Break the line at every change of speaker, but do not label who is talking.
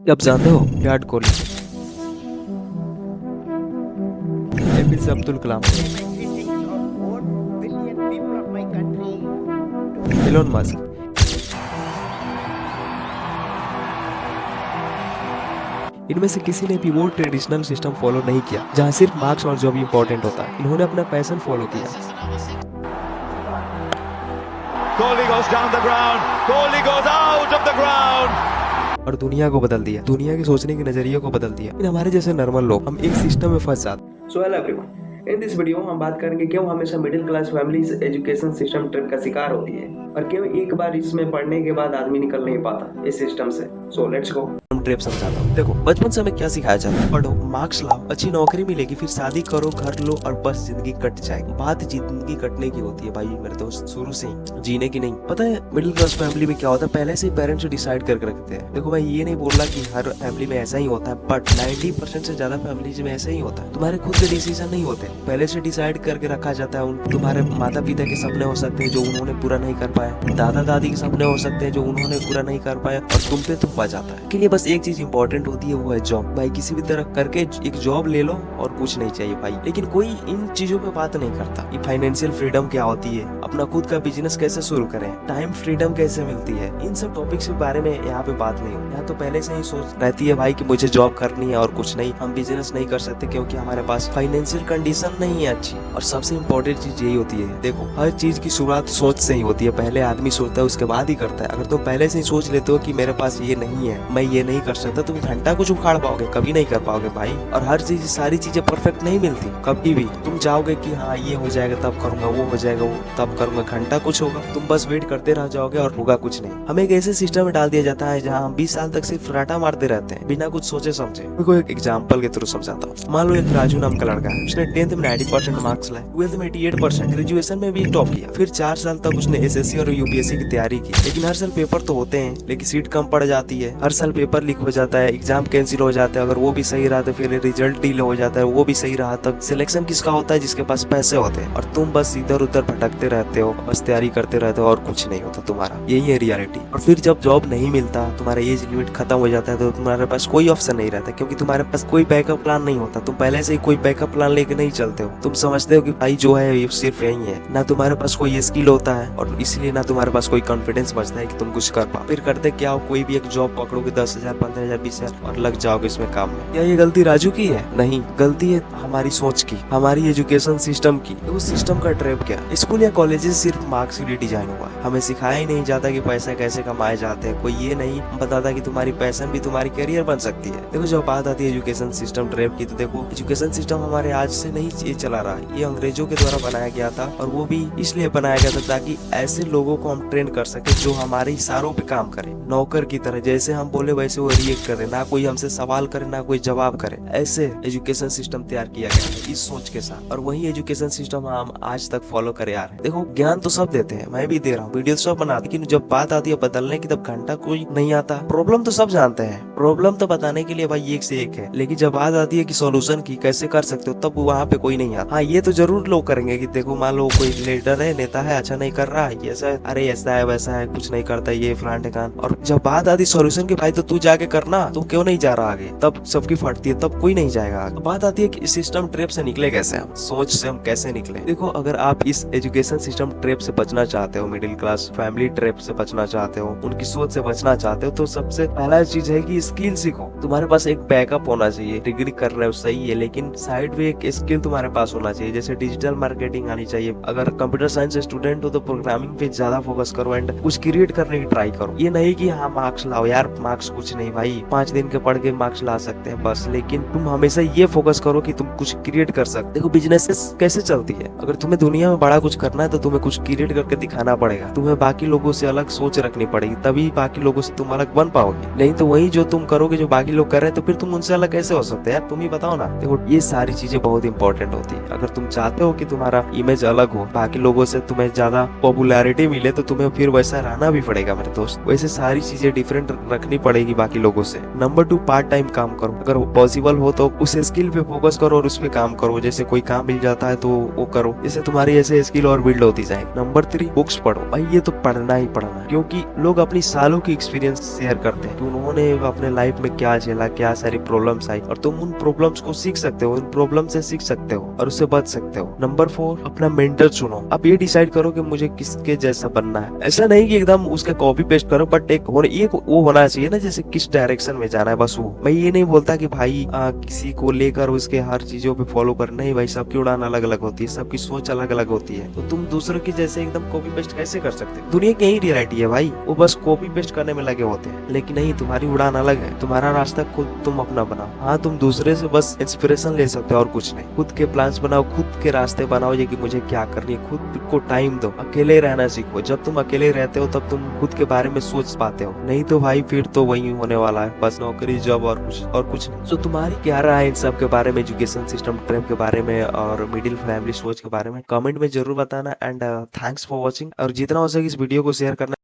आप जानते हो Virat Kohli, APJ Abdul Kalam, Elon Musk, इनमें से किसी ने भी वो ट्रेडिशनल सिस्टम फॉलो नहीं किया जहाँ सिर्फ मार्क्स और जॉब इंपॉर्टेंट होता है। इन्होंने अपना पैशन फॉलो किया।
Kohli goes down the ground. Kohli goes out of the ground.
और दुनिया को बदल दिया, दुनिया के सोचने के नजरिए को बदल दिया। इन हमारे जैसे नॉर्मल लोग हम एक सिस्टम में फंस जाते हैं।
So hello everyone, in this video हम बात करेंगे क्यों हमेशा middle class families education system trip का शिकार होती है और क्यों एक बार इसमें पढ़ने के बाद आदमी निकल नहीं पाता इस सिस्टम से। So let's go.
ट्रिप समझाता हूँ। देखो, बचपन से हमें क्या सिखाया जाता है? पढ़ो, मार्क्स लाओ, अच्छी नौकरी मिलेगी, फिर शादी करो, घर लो और बस जिंदगी कट जाएगी। बात जिंदगी कटने की होती है भाई मेरे दोस्त, शुरू से ही जीने की नहीं। पता है मिडिल क्लास फैमिली में क्या होता है? पहले से ही पेरेंट्स डिसाइड करके रखते हैं। देखो भाई, ये नहीं बोल रहा कि हर फैमिली में ऐसा ही होता है, बट 90% से ज्यादा फैमिलीज में ऐसा ही होता है। तुम्हारे खुद के डिसीजन नहीं होते, पहले से डिसाइड करके रखा जाता है। तुम्हारे माता पिता के सपने हो सकते हैं जो उन्होंने पूरा नहीं कर पाए, दादा दादी के सपने हो सकते हैं जो उन्होंने पूरा नहीं कर पाए, और तुम पे थोपा जाता है। के लिए बस एक चीज इंपॉर्टेंट होती है, वो है जॉब। भाई किसी भी तरह करके एक जॉब ले लो और कुछ नहीं चाहिए भाई। लेकिन कोई इन चीजों पे बात नहीं करता। ये फाइनेंशियल फ्रीडम क्या होती है, अपना खुद का बिजनेस कैसे शुरू करें, टाइम फ्रीडम कैसे मिलती है, इन सब टॉपिक्स के बारे में यहाँ पे बात नहीं हो। यहाँ तो पहले से ही सोच रहती है भाई कि मुझे जॉब करनी है और कुछ नहीं, हम बिजनेस नहीं कर सकते क्योंकि हमारे पास फाइनेंशियल कंडीशन नहीं है अच्छी। और सबसे इम्पोर्टेंट चीज यही होती है, देखो हर चीज की शुरुआत सोच से ही होती है। पहले आदमी सोचता है, उसके बाद ही करता है। अगर तुम पहले से ही सोच लेते हो कि मेरे पास ये नहीं है, मैं ये नहीं कर सकता, तुम घंटा कुछ उखाड़ पाओगे? कभी नहीं कर पाओगे भाई। और हर चीज, सारी चीजें परफेक्ट नहीं मिलती कभी भी। तुम चाहोगे कि हाँ ये हो जाएगा तब करूंगा, वो हो जाएगा वो तब करूंगा, घंटा कुछ होगा, तुम बस वेट करते रह जाओगे और होगा कुछ नहीं। हमें एक ऐसे सिस्टम में डाल दिया जाता है जहाँ हम 20 साल तक सिर्फ राटा मारते रहते हैं बिना कुछ सोचे समझे। मैं एक एग्जाम्पल के थ्रू समझाता हूँ। मान लो एक राजू नाम का लड़का है, उसने 10th में 90% मार्क्स लाए, 12th में 88%, ग्रेजुएशन में भी टॉप किया। फिर 4 साल तक उसने एसएससी और यूपीएससी की तैयारी की। लेकिन हर साल पेपर तो होते हैं, लेकिन सीट कम पड़ जाती है। हर साल पेपर लीक हो जाता है, एग्जाम कैंसिल हो जाता है। अगर वो भी सही रहा तो फिर रिजल्ट डिले हो जाता है, वो भी सही रहा तब सिलेक्शन किसका होता है? जिसके पास पैसे होते हैं। और तुम बस इधर उधर भटकते रहते हो, बस तैयारी करते रहते हो और कुछ नहीं होता तुम्हारा। यही है रियलिटी। और फिर जब जॉब नहीं मिलता, तुम्हारा एज लिमिट खत्म हो जाता है, तो तुम्हारे पास कोई ऑप्शन नहीं रहता, क्योंकि तुम्हारे पास कोई बैकअप प्लान नहीं होता। तुम पहले से ही कोई बैकअप प्लान लेके नहीं चलते हो। तुम समझते हो कि भाई जो है ये सिर्फ यही है। ना तुम्हारे पास कोई स्किल होता है और इसलिए ना तुम्हारे पास कोई कॉन्फिडेंस बचता है कि तुम कुछ कर पाओ। फिर करते क्या हो, कोई भी एक जॉब पकड़ोगे 10,000, 15,000, 20,000 और लग जाओगे इसमें काम में। क्या ये गलती राजू की है? नहीं, गलती है हमारी सोच की, हमारी एजुकेशन सिस्टम की। तो उस सिस्टम का ट्रैप क्या? स्कूल या कॉलेजेस सिर्फ मार्क्स के लिए डिजाइन हुआ है। हमें सिखाया ही नहीं जाता कि पैसा कैसे कमाए जाते हैं। कोई ये नहीं बताता कि तुम्हारी पैशन भी तुम्हारी करियर बन सकती है। देखो जब बात आती है एजुकेशन सिस्टम ट्रैप की, तो देखो एजुकेशन सिस्टम हमारे आज से नहीं ये चला रहा है, ये अंग्रेजों के द्वारा बनाया गया था। और वो भी इसलिए बनाया गया था ताकि ऐसे लोगों को हम ट्रेन कर सके जो हमारे इशारों पे काम करे, नौकर की तरह। जैसे हम बोले वैसे वो रिएक्ट करे, ना कोई हमसे सवाल करे ना कोई जवाब करे। ऐसे एजुकेशन सिस्टम तैयार किया गया है इस सोच के साथ। और वही एजुकेशन सिस्टम हम आज तक फॉलो करे आ रहे हैं। देखो ज्ञान तो सब देते हैं, मैं भी दे रहा हूँ, वीडियो सब बनाते, लेकिन जब बात आती है बदलने की तब घंटा कोई नहीं आता। प्रॉब्लम तो सब जानते हैं, प्रॉब्लम तो बताने के लिए भाई एक से एक है, लेकिन जब बात आती है कि सॉल्यूशन की कैसे कर सकते हो, तब वहाँ पे कोई नहीं आता। हाँ ये तो जरूर लोग करेंगे कि देखो मान लो कोई लीडर है, नेता है, अच्छा नहीं कर रहा है, ये ऐसा, अरे ऐसा है वैसा है, कुछ नहीं करता ये फलान ठिकान। और जब बात आती सॉल्यूशन की, भाई तो तू जाके करना, तू क्यों नहीं जा रहा आगे, तब सबकी फटती है, तब कोई नहीं जाएगा आगे। बात आती है कि इस सिस्टम ट्रैप से निकले कैसे, हम सोच से हम कैसे निकले। देखो अगर आप इस एजुकेशन सिस्टम ट्रैप से बचना चाहते हो, मिडिल क्लास फैमिली ट्रैप से बचना चाहते हो, उनकी सोच से बचना चाहते हो, तो सबसे पहला चीज है कि स्किल सीखो। तुम्हारे पास एक बैकअप होना चाहिए। डिग्री कर रहे हो सही है, लेकिन साइड में एक स्किल तुम्हारे पास होना चाहिए। जैसे डिजिटल मार्केटिंग आनी चाहिए। अगर कंप्यूटर साइंस स्टूडेंट हो तो प्रोग्रामिंग पे ज्यादा फोकस करो एंड कुछ क्रिएट करने की ट्राई करो। ये नहीं कि हाँ मार्क्स लाओ, यार मार्क्स कुछ नहीं भाई, 5 दिन के पढ़ के मार्क्स ला सकते हैं बस। लेकिन तुम हमेशा ये फोकस करो कि तुम कुछ क्रिएट कर सकते। देखो बिजनेस कैसे चलती है, अगर तुम्हें दुनिया में बड़ा कुछ करना है तो तुम्हें कुछ क्रिएट करके दिखाना पड़ेगा। तुम्हें बाकी लोगों से अलग सोच रखनी पड़ेगी, तभी बाकी लोगों से तुम अलग बन पाओगे। नहीं तो वही जो तुम करोगे जो बाकी लोग कर रहे हैं, तो फिर तुम उनसे अलग कैसे हो सकते हैं यार, तुम ही बताओ ना। देखो ये सारी चीजें बहुत इंपॉर्टेंट होती है। अगर तुम चाहते हो कि तुम्हारा इमेज अलग हो, बाकी लोगों से तुम्हें ज्यादा पॉपुलैरिटी मिले, तो तुम्हें फिर वैसा रहना भी पड़ेगा मेरे दोस्त। वैसे सारी चीजें डिफरेंट रखनी पड़ेगी बाकी लोगों से। नंबर 2, पार्ट टाइम काम करो, अगर पॉसिबल हो तो उस स्किल पे फोकस करो और उस पे काम करो। जैसे कोई काम मिल जाता है तो वो करो, इससे तुम्हारी ऐसे स्किल और बिल्ड होती जाएगी। नंबर 3, बुक्स पढ़ो भाई, ये तो पढ़ना ही पढ़ना है, क्योंकि लोग अपनी सालों की एक्सपीरियंस शेयर करते हैं कि उन्होंने अपने लाइफ में क्या झेला, क्या सारी प्रॉब्लम्स आई, और तुम उन प्रॉब्लम्स को सीख सकते हो, उन प्रॉब्लम से सीख सकते हो और उससे बच सकते हो। नंबर 4, अपना मेंटर चुनो। अब ये डिसाइड करो कि मुझे किसके जैसा बनना है। ऐसा नहीं कि एकदम उसका कॉपी पेस्ट करो, बट एक वो होना चाहिए ना, जैसे किस डायरेक्शन में जाना है, बस वो। मैं ये नहीं बोलता कि भाई किसी को लेकर उसके हर चीजों पे फॉलो कर, नहीं भाई, सबकी उड़ान अलग अलग होती है, सबकी सोच अलग अलग होती है, तो तुम दूसरों की जैसे एकदम कॉपी पेस्ट कैसे कर सकते हो? दुनिया की यही रियलिटी है भाई, वो बस कॉपी पेस्ट करने में लगे होते हैं। लेकिन नहीं, तुम्हारी उड़ान अलग है, तुम्हारा रास्ता खुद तुम अपना बनाओ। हाँ, तुम दूसरे से बस इंस्पिरेशन ले सकते हो और कुछ नहीं। खुद के प्लान्स बनाओ, खुद के रास्ते बनाओ, ये कि मुझे क्या करनी है। खुद को टाइम दो, अकेले रहना सीखो। जब तुम अकेले रहते हो तब तुम खुद के बारे में सोच पाते हो, नहीं तो भाई फिर तो वही होने वाला है, बस नौकरी, जॉब और कुछ नहीं। तो तुम्हारी क्या राय है इन सब के बारे में, एजुकेशन सिस्टम ट्रैप के बारे में और मिडिल फैमिली सोच के बारे में? कमेंट में जरूर बताना। एंड थैंक्स फॉर वॉचिंग, और जितना हो सके इस वीडियो को शेयर करना।